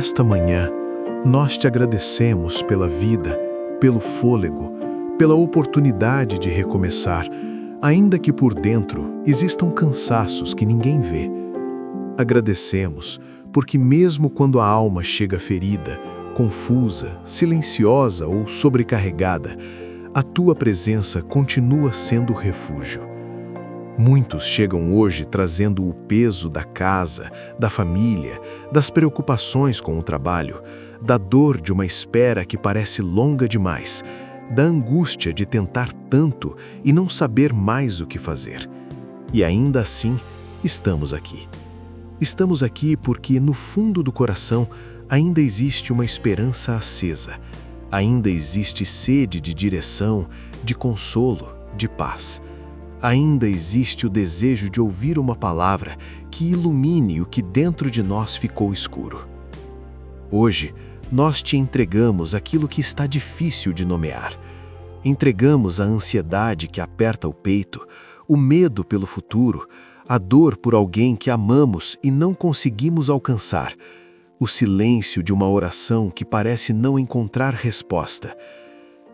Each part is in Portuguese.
nesta manhã, nós te agradecemos pela vida, pelo fôlego, pela oportunidade de recomeçar, ainda que por dentro existam cansaços que ninguém vê. Agradecemos porque mesmo quando a alma chega ferida, confusa, silenciosa ou sobrecarregada, a tua presença continua sendo o refúgio. Muitos chegam hoje trazendo o peso da casa, da família, das preocupações com o trabalho, da dor de uma espera que parece longa demais, da angústia de tentar tanto e não saber mais o que fazer. E ainda assim, estamos aqui. Estamos aqui porque no fundo do coração ainda existe uma esperança acesa, ainda existe sede de direção, de consolo, de paz. Ainda existe o desejo de ouvir uma palavra que ilumine o que dentro de nós ficou escuro. Hoje, nós te entregamos aquilo que está difícil de nomear. Entregamos a ansiedade que aperta o peito, o medo pelo futuro, a dor por alguém que amamos e não conseguimos alcançar, o silêncio de uma oração que parece não encontrar resposta.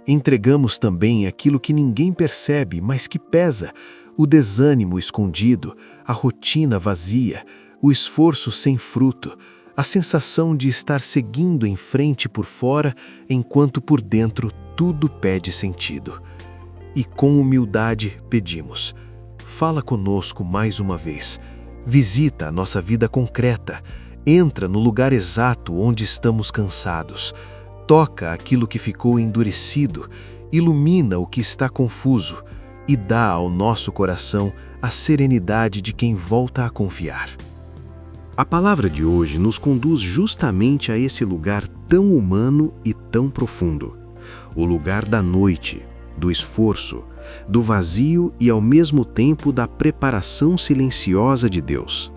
Entregamos também aquilo que ninguém percebe, mas que pesa, o desânimo escondido, a rotina vazia, o esforço sem fruto, a sensação de estar seguindo em frente por fora, enquanto por dentro tudo pede sentido. E com humildade pedimos: fala conosco mais uma vez, visita a nossa vida concreta, entra no lugar exato onde estamos cansados, toca aquilo que ficou endurecido, ilumina o que está confuso e dá ao nosso coração a serenidade de quem volta a confiar. A palavra de hoje nos conduz justamente a esse lugar tão humano e tão profundo. O lugar da noite, do esforço, do vazio e ao mesmo tempo da preparação silenciosa de Deus.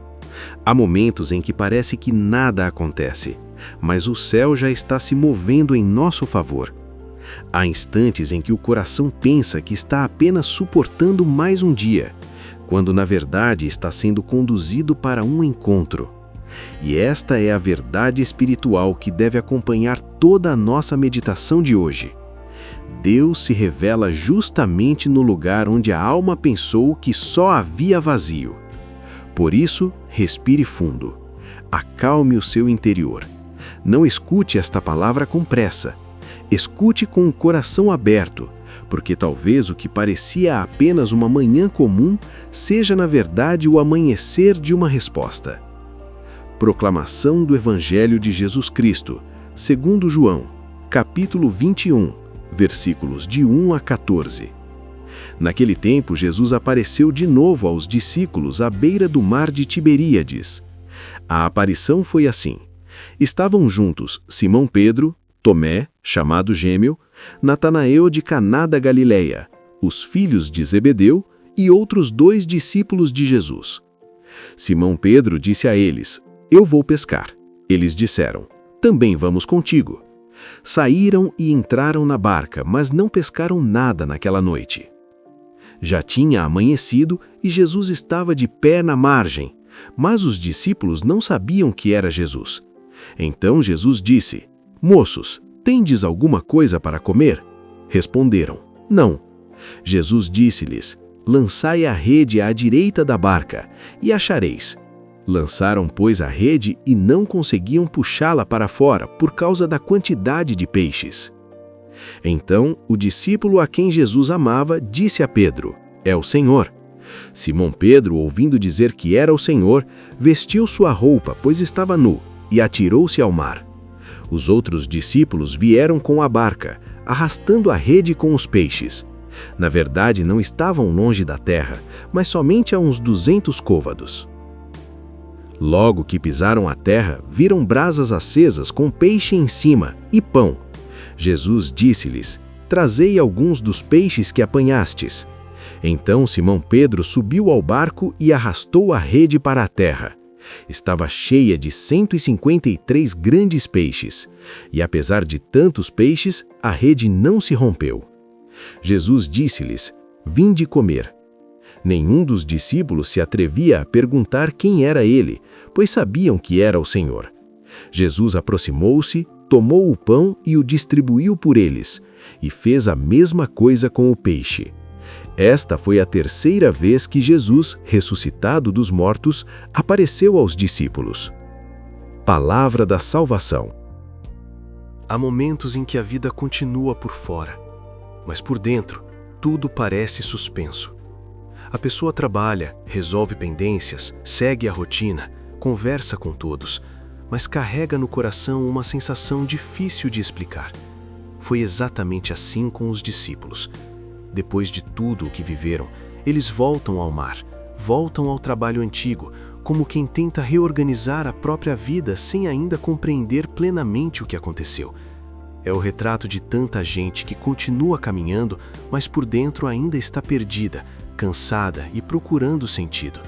Há momentos em que parece que nada acontece, mas o céu já está se movendo em nosso favor. Há instantes em que o coração pensa que está apenas suportando mais um dia, quando na verdade está sendo conduzido para um encontro. E esta é a verdade espiritual que deve acompanhar toda a nossa meditação de hoje. Deus se revela justamente no lugar onde a alma pensou que só havia vazio. Por isso, respire fundo. Acalme o seu interior. Não escute esta palavra com pressa. Escute com o coração aberto, porque talvez o que parecia apenas uma manhã comum seja na verdade o amanhecer de uma resposta. Proclamação do Evangelho de Jesus Cristo, segundo João, capítulo 21, versículos de 1 a 14. Naquele tempo, Jesus apareceu de novo aos discípulos à beira do mar de Tiberíades. A aparição foi assim. Estavam juntos Simão Pedro, Tomé, chamado Gêmeo, Natanael de Caná da Galileia, os filhos de Zebedeu e outros 2 discípulos de Jesus. Simão Pedro disse a eles: "Eu vou pescar." Eles disseram: "Também vamos contigo." Saíram e entraram na barca, mas não pescaram nada naquela noite. Já tinha amanhecido e Jesus estava de pé na margem, mas os discípulos não sabiam que era Jesus. Então Jesus disse: "Moços, tendes alguma coisa para comer?" Responderam: "Não." Jesus disse-lhes: "Lançai a rede à direita da barca, e achareis." Lançaram, pois, a rede e não conseguiam puxá-la para fora por causa da quantidade de peixes. Então, o discípulo a quem Jesus amava disse a Pedro: "É o Senhor." Simão Pedro, ouvindo dizer que era o Senhor, vestiu sua roupa, pois estava nu, e atirou-se ao mar. Os outros discípulos vieram com a barca, arrastando a rede com os peixes. Na verdade, não estavam longe da terra, mas somente a uns 200 côvados. Logo que pisaram a terra, viram brasas acesas com peixe em cima e pão. Jesus disse-lhes: "Trazei alguns dos peixes que apanhastes." Então Simão Pedro subiu ao barco e arrastou a rede para a terra. Estava cheia de 153 grandes peixes, e apesar de tantos peixes, a rede não se rompeu. Jesus disse-lhes: "Vinde comer." Nenhum dos discípulos se atrevia a perguntar quem era ele, pois sabiam que era o Senhor. Jesus aproximou-se, tomou o pão e o distribuiu por eles, e fez a mesma coisa com o peixe. Esta foi a terceira vez que Jesus, ressuscitado dos mortos, apareceu aos discípulos. Palavra da salvação. Há momentos em que a vida continua por fora, mas por dentro tudo parece suspenso. A pessoa trabalha, resolve pendências, segue a rotina, conversa com todos, mas carrega no coração uma sensação difícil de explicar. Foi exatamente assim com os discípulos. Depois de tudo o que viveram, eles voltam ao mar, voltam ao trabalho antigo, como quem tenta reorganizar a própria vida sem ainda compreender plenamente o que aconteceu. É o retrato de tanta gente que continua caminhando, mas por dentro ainda está perdida, cansada e procurando sentido.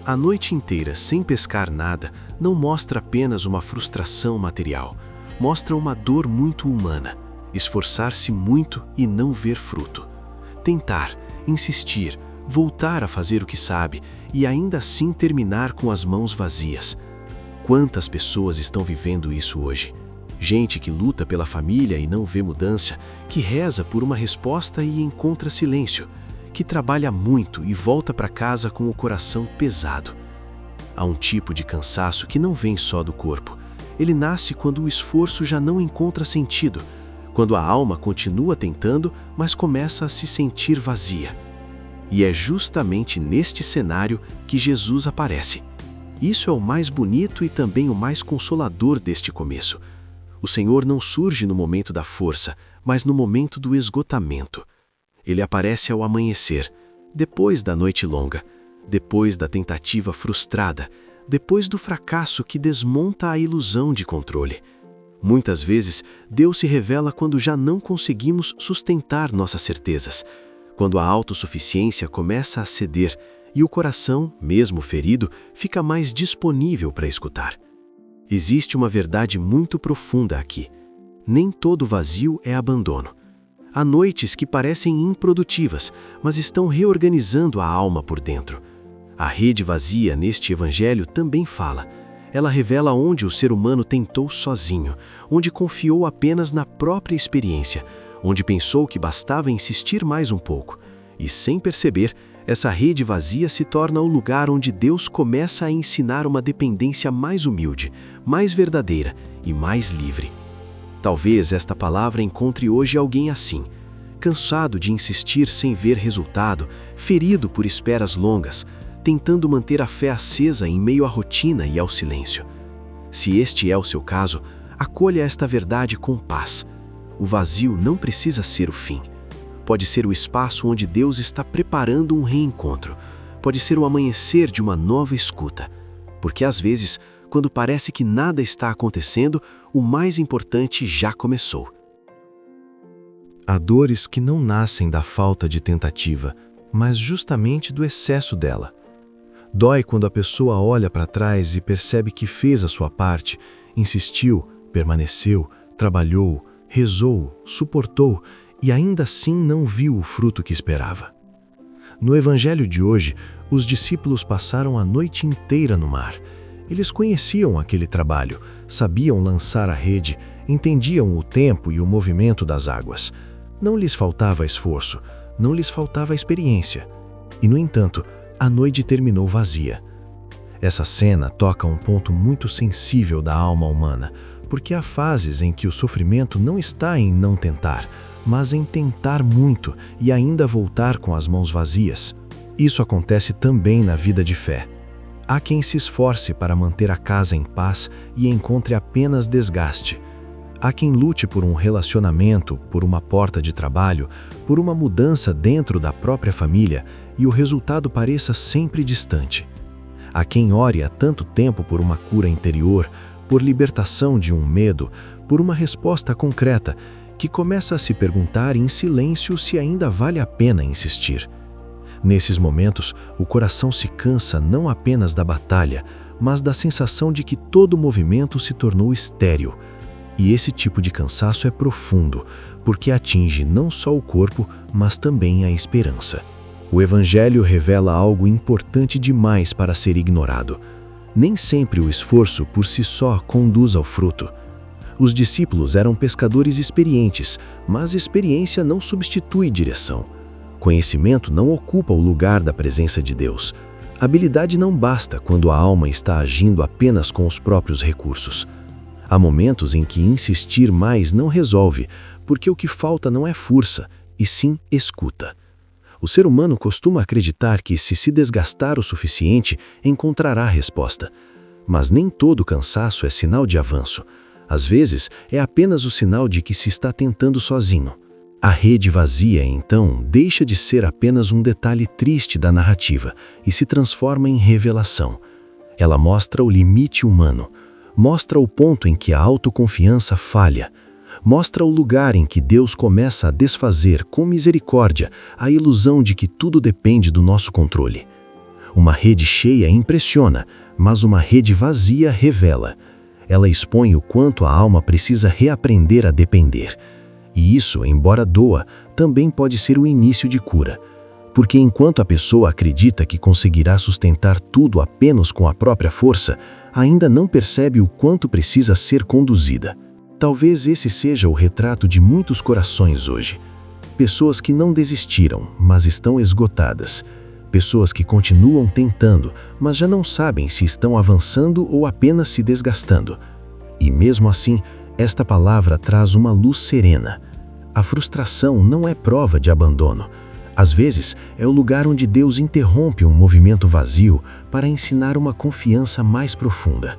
A noite inteira sem pescar nada não mostra apenas uma frustração material, mostra uma dor muito humana, esforçar-se muito e não ver fruto. Tentar, insistir, voltar a fazer o que sabe e ainda assim terminar com as mãos vazias. Quantas pessoas estão vivendo isso hoje? Gente que luta pela família e não vê mudança, que reza por uma resposta e encontra silêncio, que trabalha muito e volta para casa com o coração pesado. Há um tipo de cansaço que não vem só do corpo. Ele nasce quando o esforço já não encontra sentido, quando a alma continua tentando, mas começa a se sentir vazia. E é justamente neste cenário que Jesus aparece. Isso é o mais bonito e também o mais consolador deste começo. O Senhor não surge no momento da força, mas no momento do esgotamento. Ele aparece ao amanhecer, depois da noite longa, depois da tentativa frustrada, depois do fracasso que desmonta a ilusão de controle. Muitas vezes, Deus se revela quando já não conseguimos sustentar nossas certezas, quando a autossuficiência começa a ceder e o coração, mesmo ferido, fica mais disponível para escutar. Existe uma verdade muito profunda aqui. Nem todo vazio é abandono. Há noites que parecem improdutivas, mas estão reorganizando a alma por dentro. A rede vazia neste evangelho também fala. Ela revela onde o ser humano tentou sozinho, onde confiou apenas na própria experiência, onde pensou que bastava insistir mais um pouco. E sem perceber, essa rede vazia se torna o lugar onde Deus começa a ensinar uma dependência mais humilde, mais verdadeira e mais livre. Talvez esta palavra encontre hoje alguém assim, cansado de insistir sem ver resultado, ferido por esperas longas, tentando manter a fé acesa em meio à rotina e ao silêncio. Se este é o seu caso, acolha esta verdade com paz. O vazio não precisa ser o fim. Pode ser o espaço onde Deus está preparando um reencontro. Pode ser o amanhecer de uma nova escuta. Porque às vezes, quando parece que nada está acontecendo, o mais importante já começou. Há dores que não nascem da falta de tentativa, mas justamente do excesso dela. Dói quando a pessoa olha para trás e percebe que fez a sua parte, insistiu, permaneceu, trabalhou, rezou, suportou e ainda assim não viu o fruto que esperava. No evangelho de hoje, os discípulos passaram a noite inteira no mar. Eles conheciam aquele trabalho, sabiam lançar a rede, entendiam o tempo e o movimento das águas. Não lhes faltava esforço, não lhes faltava experiência. E, no entanto, a noite terminou vazia. Essa cena toca um ponto muito sensível da alma humana, porque há fases em que o sofrimento não está em não tentar, mas em tentar muito e ainda voltar com as mãos vazias. Isso acontece também na vida de fé. Há quem se esforce para manter a casa em paz e encontre apenas desgaste. Há quem lute por um relacionamento, por uma porta de trabalho, por uma mudança dentro da própria família e o resultado pareça sempre distante. Há quem ore há tanto tempo por uma cura interior, por libertação de um medo, por uma resposta concreta, que começa a se perguntar em silêncio se ainda vale a pena insistir. Nesses momentos, o coração se cansa não apenas da batalha, mas da sensação de que todo o movimento se tornou estéril. E esse tipo de cansaço é profundo, porque atinge não só o corpo, mas também a esperança. O Evangelho revela algo importante demais para ser ignorado. Nem sempre o esforço por si só conduz ao fruto. Os discípulos eram pescadores experientes, mas experiência não substitui direção. Conhecimento não ocupa o lugar da presença de Deus. Habilidade não basta quando a alma está agindo apenas com os próprios recursos. Há momentos em que insistir mais não resolve, porque o que falta não é força, e sim escuta. O ser humano costuma acreditar que, se desgastar o suficiente, encontrará a resposta. Mas nem todo cansaço é sinal de avanço. Às vezes, é apenas o sinal de que se está tentando sozinho. A rede vazia, então, deixa de ser apenas um detalhe triste da narrativa e se transforma em revelação. Ela mostra o limite humano, mostra o ponto em que a autoconfiança falha, mostra o lugar em que Deus começa a desfazer com misericórdia a ilusão de que tudo depende do nosso controle. Uma rede cheia impressiona, mas uma rede vazia revela. Ela expõe o quanto a alma precisa reaprender a depender. E isso, embora doa, também pode ser o início de cura. Porque enquanto a pessoa acredita que conseguirá sustentar tudo apenas com a própria força, ainda não percebe o quanto precisa ser conduzida. Talvez esse seja o retrato de muitos corações hoje. Pessoas que não desistiram, mas estão esgotadas. Pessoas que continuam tentando, mas já não sabem se estão avançando ou apenas se desgastando. E mesmo assim, esta palavra traz uma luz serena. A frustração não é prova de abandono. Às vezes, é o lugar onde Deus interrompe um movimento vazio para ensinar uma confiança mais profunda.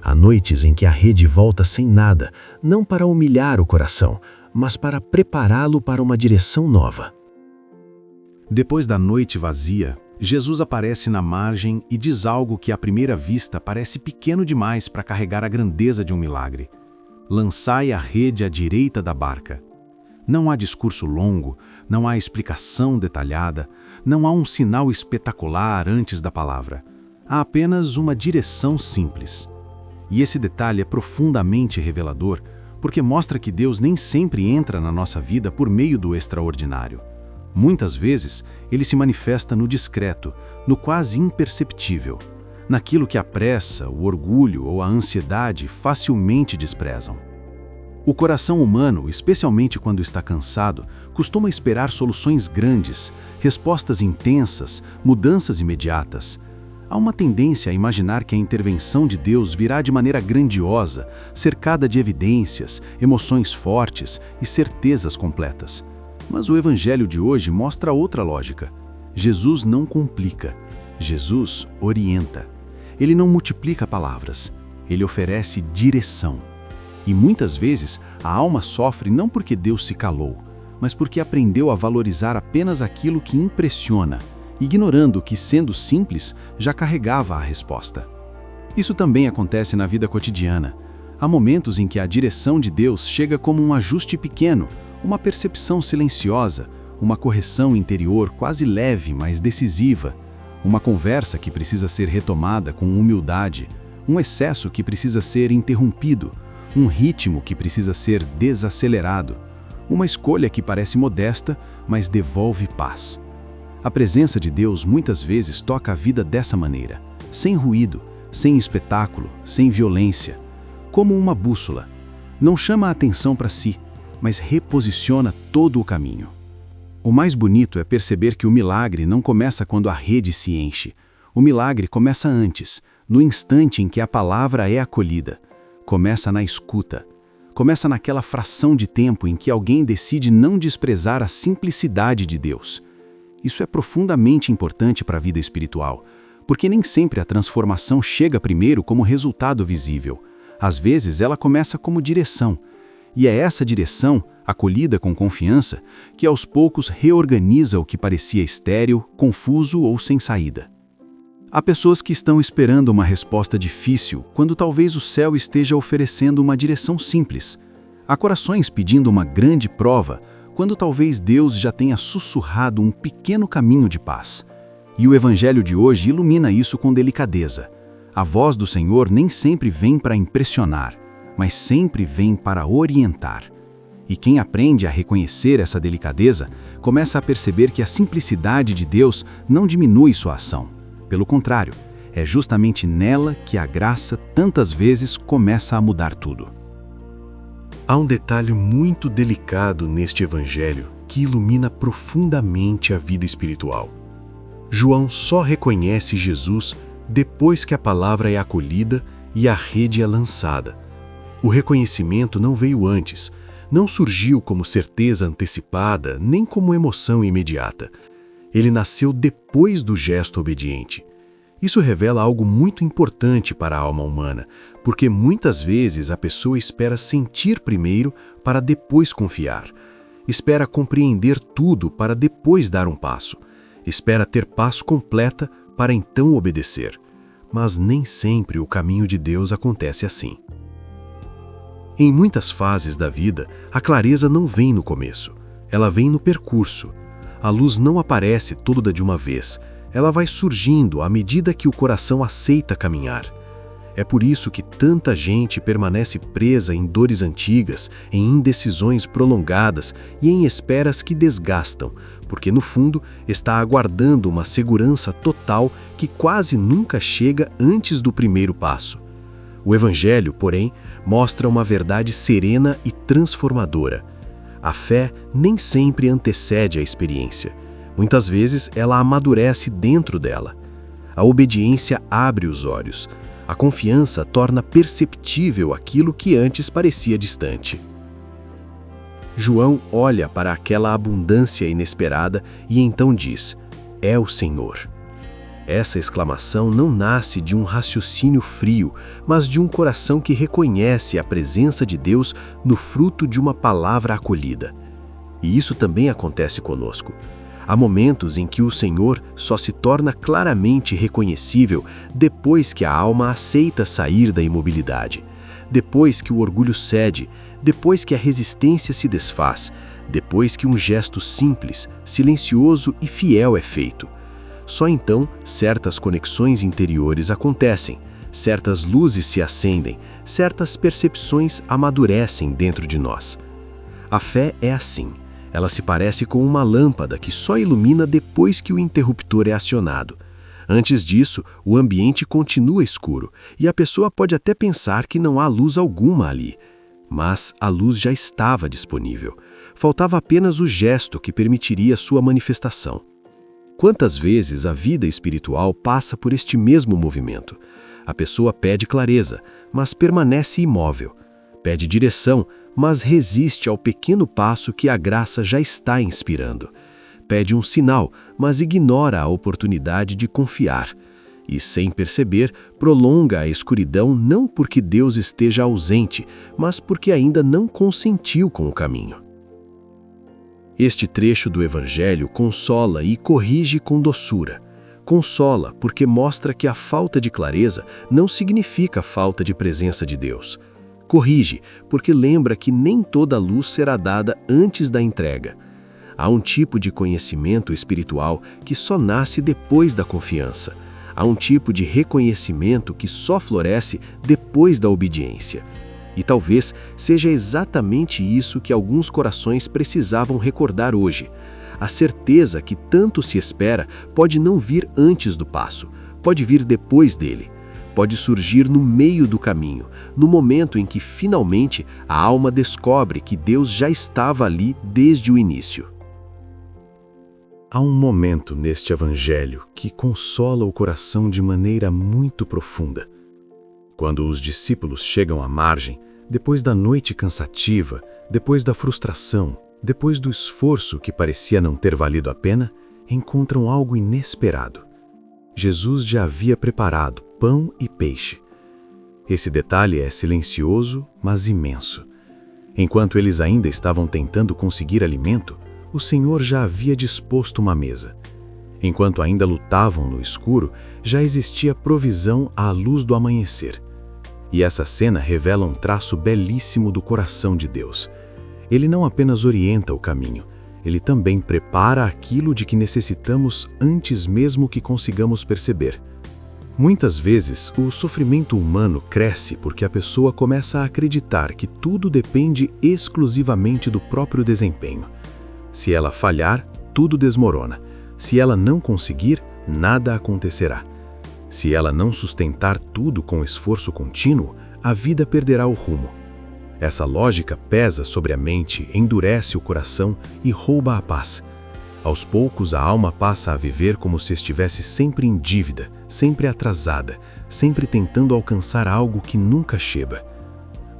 Há noites em que a rede volta sem nada, não para humilhar o coração, mas para prepará-lo para uma direção nova. Depois da noite vazia, Jesus aparece na margem e diz algo que à primeira vista parece pequeno demais para carregar a grandeza de um milagre. Lançai a rede à direita da barca. Não há discurso longo, não há explicação detalhada, não há um sinal espetacular antes da palavra. Há apenas uma direção simples. E esse detalhe é profundamente revelador, porque mostra que Deus nem sempre entra na nossa vida por meio do extraordinário. Muitas vezes, ele se manifesta no discreto, no quase imperceptível, naquilo que a pressa, o orgulho ou a ansiedade facilmente desprezam. O coração humano, especialmente quando está cansado, costuma esperar soluções grandes, respostas intensas, mudanças imediatas. Há uma tendência a imaginar que a intervenção de Deus virá de maneira grandiosa, cercada de evidências, emoções fortes e certezas completas. Mas o Evangelho de hoje mostra outra lógica. Jesus não complica, Jesus orienta. Ele não multiplica palavras, ele oferece direção. E muitas vezes a alma sofre não porque Deus se calou, mas porque aprendeu a valorizar apenas aquilo que impressiona, ignorando que, sendo simples, já carregava a resposta. Isso também acontece na vida cotidiana. Há momentos em que a direção de Deus chega como um ajuste pequeno, uma percepção silenciosa, uma correção interior quase leve, mas decisiva, uma conversa que precisa ser retomada com humildade, um excesso que precisa ser interrompido, um ritmo que precisa ser desacelerado, uma escolha que parece modesta, mas devolve paz. A presença de Deus muitas vezes toca a vida dessa maneira, sem ruído, sem espetáculo, sem violência, como uma bússola. Não chama a atenção para si, mas reposiciona todo o caminho. O mais bonito é perceber que o milagre não começa quando a rede se enche. O milagre começa antes, no instante em que a palavra é acolhida. Começa na escuta. Começa naquela fração de tempo em que alguém decide não desprezar a simplicidade de Deus. Isso é profundamente importante para a vida espiritual, porque nem sempre a transformação chega primeiro como resultado visível. Às vezes ela começa como direção. E é essa direção, acolhida com confiança, que aos poucos reorganiza o que parecia estéril, confuso ou sem saída. Há pessoas que estão esperando uma resposta difícil, quando talvez o céu esteja oferecendo uma direção simples. Há corações pedindo uma grande prova, quando talvez Deus já tenha sussurrado um pequeno caminho de paz. E o Evangelho de hoje ilumina isso com delicadeza. A voz do Senhor nem sempre vem para impressionar, mas sempre vem para orientar. E quem aprende a reconhecer essa delicadeza, começa a perceber que a simplicidade de Deus não diminui sua ação. Pelo contrário, É justamente nela que a graça tantas vezes começa a mudar tudo. Há um detalhe muito delicado neste evangelho que ilumina profundamente a vida espiritual. João só reconhece Jesus depois que a palavra é acolhida e a rede é lançada. O reconhecimento não veio antes, não surgiu como certeza antecipada, nem como emoção imediata. Ele nasceu depois do gesto obediente. Isso revela algo muito importante para a alma humana, porque muitas vezes a pessoa espera sentir primeiro para depois confiar. Espera compreender tudo para depois dar um passo. Espera ter paz completa para então obedecer. Mas nem sempre o caminho de Deus acontece assim. Em muitas fases da vida, a clareza não vem no começo. Ela vem no percurso. A luz não aparece toda de uma vez. Ela vai surgindo à medida que o coração aceita caminhar. É por isso que tanta gente permanece presa em dores antigas, em indecisões prolongadas e em esperas que desgastam, porque no fundo está aguardando uma segurança total que quase nunca chega antes do primeiro passo. O Evangelho, porém, mostra uma verdade serena e transformadora. A fé nem sempre antecede a experiência. Muitas vezes ela amadurece dentro dela. A obediência abre os olhos. A confiança torna perceptível aquilo que antes parecia distante. João olha para aquela abundância inesperada e então diz: "É o Senhor." Essa exclamação não nasce de um raciocínio frio, mas de um coração que reconhece a presença de Deus no fruto de uma palavra acolhida. E isso também acontece conosco. Há momentos em que o Senhor só se torna claramente reconhecível depois que a alma aceita sair da imobilidade, depois que o orgulho cede, depois que a resistência se desfaz, depois que um gesto simples, silencioso e fiel é feito. Só então certas conexões interiores acontecem, certas luzes se acendem, certas percepções amadurecem dentro de nós. A fé é assim. Ela se parece com uma lâmpada que só ilumina depois que o interruptor é acionado. Antes disso, o ambiente continua escuro e a pessoa pode até pensar que não há luz alguma ali. Mas a luz já estava disponível. Faltava apenas o gesto que permitiria sua manifestação. Quantas vezes a vida espiritual passa por este mesmo movimento? A pessoa pede clareza, mas permanece imóvel. Pede direção, mas resiste ao pequeno passo que a graça já está inspirando. Pede um sinal, mas ignora a oportunidade de confiar. E, sem perceber, prolonga a escuridão não porque Deus esteja ausente, mas porque ainda não consentiu com o caminho. Este trecho do Evangelho consola e corrige com doçura. Consola porque mostra que a falta de clareza não significa falta de presença de Deus. Corrige, porque lembra que nem toda luz será dada antes da entrega. Há um tipo de conhecimento espiritual que só nasce depois da confiança. Há um tipo de reconhecimento que só floresce depois da obediência. E talvez seja exatamente isso que alguns corações precisavam recordar hoje. A certeza que tanto se espera pode não vir antes do passo, pode vir depois dele. Pode surgir no meio do caminho, no momento em que finalmente a alma descobre que Deus já estava ali desde o início. Há um momento neste evangelho que consola o coração de maneira muito profunda. Quando os discípulos chegam à margem, depois da noite cansativa, depois da frustração, depois do esforço que parecia não ter valido a pena, encontram algo inesperado. Jesus já havia preparado pão e peixe. Esse detalhe é silencioso, mas imenso. Enquanto eles ainda estavam tentando conseguir alimento, o Senhor já havia disposto uma mesa. Enquanto ainda lutavam no escuro, já existia provisão à luz do amanhecer. E essa cena revela um traço belíssimo do coração de Deus. Ele não apenas orienta o caminho, ele também prepara aquilo de que necessitamos antes mesmo que consigamos perceber. Muitas vezes, o sofrimento humano cresce porque a pessoa começa a acreditar que tudo depende exclusivamente do próprio desempenho. Se ela falhar, tudo desmorona. Se ela não conseguir, nada acontecerá. Se ela não sustentar tudo com esforço contínuo, a vida perderá o rumo. Essa lógica pesa sobre a mente, endurece o coração e rouba a paz. Aos poucos, a alma passa a viver como se estivesse sempre em dívida, sempre atrasada, sempre tentando alcançar algo que nunca chega.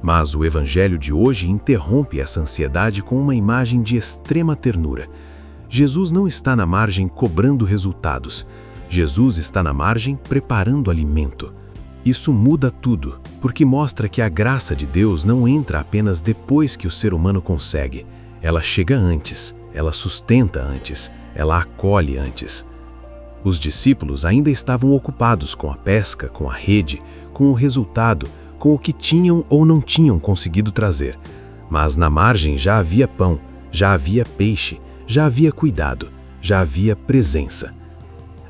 Mas o Evangelho de hoje interrompe essa ansiedade com uma imagem de extrema ternura. Jesus não está na margem cobrando resultados. Jesus está na margem preparando alimento. Isso muda tudo, porque mostra que a graça de Deus não entra apenas depois que o ser humano consegue. Ela chega antes, ela sustenta antes, ela acolhe antes. Os discípulos ainda estavam ocupados com a pesca, com a rede, com o resultado, com o que tinham ou não tinham conseguido trazer. Mas na margem já havia pão, já havia peixe, já havia cuidado, já havia presença.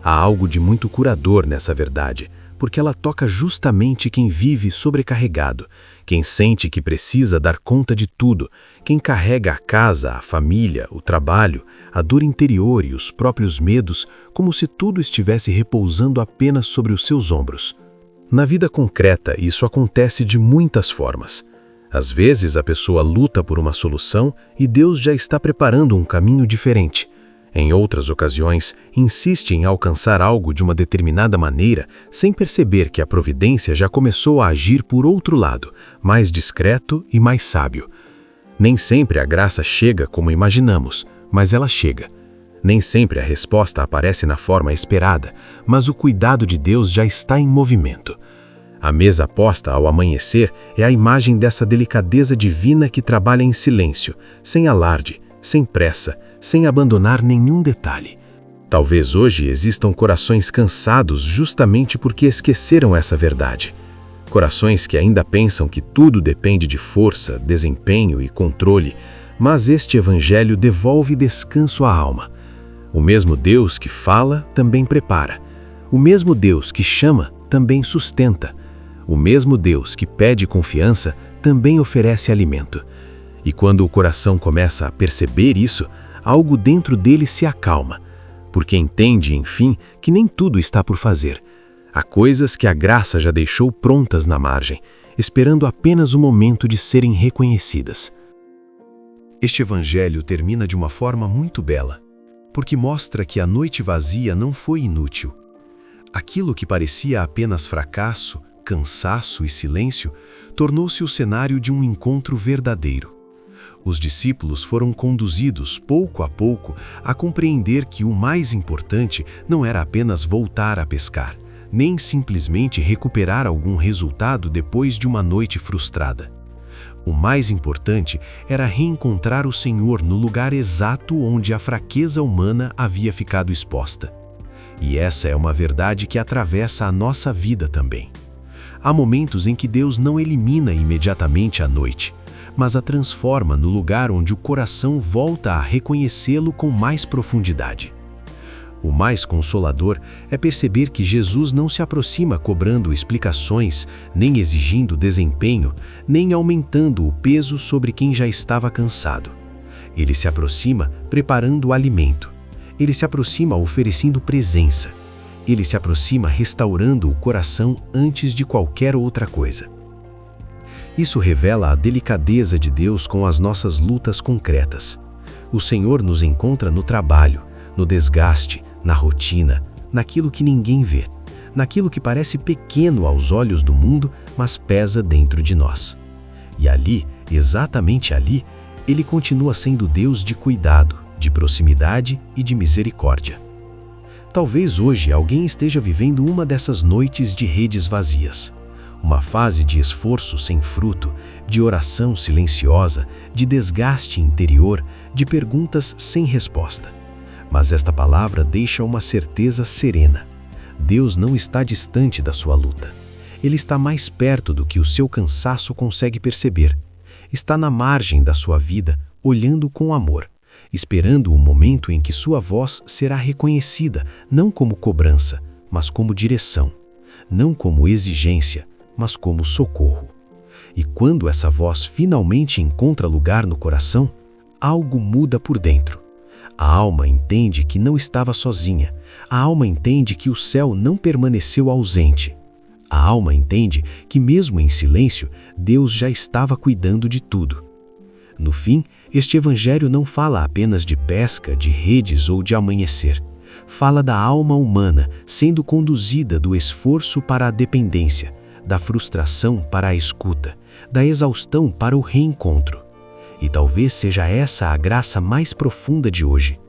Há algo de muito curador nessa verdade, porque ela toca justamente quem vive sobrecarregado, quem sente que precisa dar conta de tudo, quem carrega a casa, a família, o trabalho, a dor interior e os próprios medos, como se tudo estivesse repousando apenas sobre os seus ombros. Na vida concreta, isso acontece de muitas formas. Às vezes, a pessoa luta por uma solução e Deus já está preparando um caminho diferente. Em outras ocasiões, insiste em alcançar algo de uma determinada maneira, sem perceber que a providência já começou a agir por outro lado, mais discreto e mais sábio. Nem sempre a graça chega como imaginamos, mas ela chega. Nem sempre a resposta aparece na forma esperada, mas o cuidado de Deus já está em movimento. A mesa posta ao amanhecer é a imagem dessa delicadeza divina que trabalha em silêncio, sem alarde, sem pressa, sem abandonar nenhum detalhe. Talvez hoje existam corações cansados justamente porque esqueceram essa verdade. Corações que ainda pensam que tudo depende de força, desempenho e controle, mas este Evangelho devolve descanso à alma. O mesmo Deus que fala também prepara. O mesmo Deus que chama também sustenta. O mesmo Deus que pede confiança também oferece alimento. E quando o coração começa a perceber isso, algo dentro dele se acalma, porque entende, enfim, que nem tudo está por fazer. Há coisas que a graça já deixou prontas na margem, esperando apenas o momento de serem reconhecidas. Este Evangelho termina de uma forma muito bela, porque mostra que a noite vazia não foi inútil. Aquilo que parecia apenas fracasso, cansaço e silêncio, tornou-se o cenário de um encontro verdadeiro. Os discípulos foram conduzidos, pouco a pouco, a compreender que o mais importante não era apenas voltar a pescar, nem simplesmente recuperar algum resultado depois de uma noite frustrada. O mais importante era reencontrar o Senhor no lugar exato onde a fraqueza humana havia ficado exposta. E essa é uma verdade que atravessa a nossa vida também. Há momentos em que Deus não elimina imediatamente a noite, mas a transforma no lugar onde o coração volta a reconhecê-lo com mais profundidade. O mais consolador é perceber que Jesus não se aproxima cobrando explicações, nem exigindo desempenho, nem aumentando o peso sobre quem já estava cansado. Ele se aproxima preparando o alimento. Ele se aproxima oferecendo presença. Ele se aproxima restaurando o coração antes de qualquer outra coisa. Isso revela a delicadeza de Deus com as nossas lutas concretas. O Senhor nos encontra no trabalho, no desgaste, na rotina, naquilo que ninguém vê, naquilo que parece pequeno aos olhos do mundo, mas pesa dentro de nós. E ali, exatamente ali, Ele continua sendo Deus de cuidado, de proximidade e de misericórdia. Talvez hoje alguém esteja vivendo uma dessas noites de redes vazias. Uma fase de esforço sem fruto, de oração silenciosa, de desgaste interior, de perguntas sem resposta. Mas esta palavra deixa uma certeza serena. Deus não está distante da sua luta. Ele está mais perto do que o seu cansaço consegue perceber. Está na margem da sua vida, olhando com amor, esperando o momento em que sua voz será reconhecida, não como cobrança, mas como direção, não como exigência, mas como socorro. E quando essa voz finalmente encontra lugar no coração, algo muda por dentro. A alma entende que não estava sozinha. A alma entende que o céu não permaneceu ausente. A alma entende que, mesmo em silêncio, Deus já estava cuidando de tudo. No fim, este evangelho não fala apenas de pesca, de redes ou de amanhecer. Fala da alma humana sendo conduzida do esforço para a dependência, da frustração para a escuta, da exaustão para o reencontro. E talvez seja essa a graça mais profunda de hoje.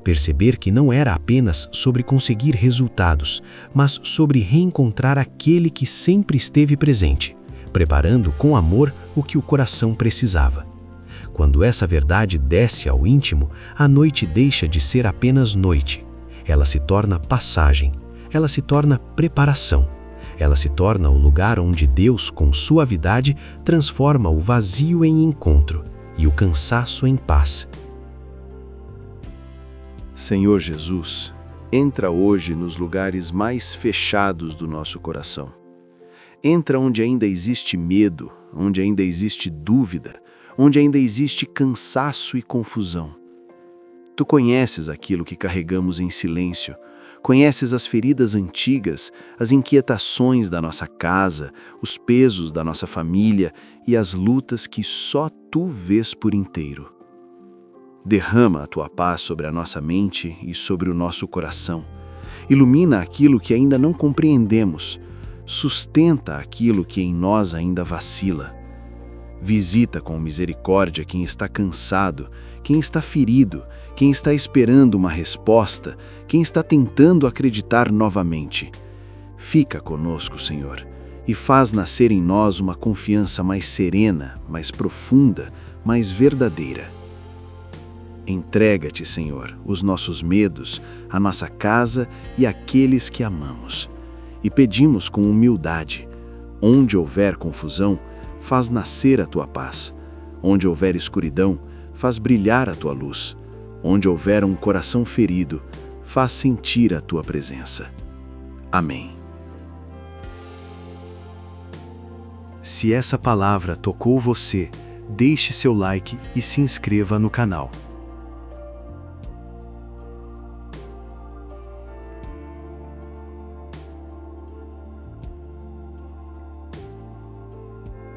Perceber que não era apenas sobre conseguir resultados, mas sobre reencontrar aquele que sempre esteve presente, preparando com amor o que o coração precisava. Quando essa verdade desce ao íntimo, a noite deixa de ser apenas noite. Ela se torna passagem, ela se torna preparação, ela se torna o lugar onde Deus, com suavidade, transforma o vazio em encontro e o cansaço em paz. Senhor Jesus, entra hoje nos lugares mais fechados do nosso coração. Entra onde ainda existe medo, onde ainda existe dúvida, onde ainda existe cansaço e confusão. Tu conheces aquilo que carregamos em silêncio, conheces as feridas antigas, as inquietações da nossa casa, os pesos da nossa família e as lutas que só Tu vês por inteiro. Derrama a Tua paz sobre a nossa mente e sobre o nosso coração. Ilumina aquilo que ainda não compreendemos. Sustenta aquilo que em nós ainda vacila. Visita com misericórdia quem está cansado, quem está ferido, quem está esperando uma resposta, quem está tentando acreditar novamente. Fica conosco, Senhor, e faz nascer em nós uma confiança mais serena, mais profunda, mais verdadeira. Entrega-te, Senhor, os nossos medos, a nossa casa e aqueles que amamos. E pedimos com humildade, onde houver confusão, faz nascer a Tua paz. Onde houver escuridão, faz brilhar a Tua luz. Onde houver um coração ferido, faz sentir a Tua presença. Amém. Se essa palavra tocou você, deixe seu like e se inscreva no canal.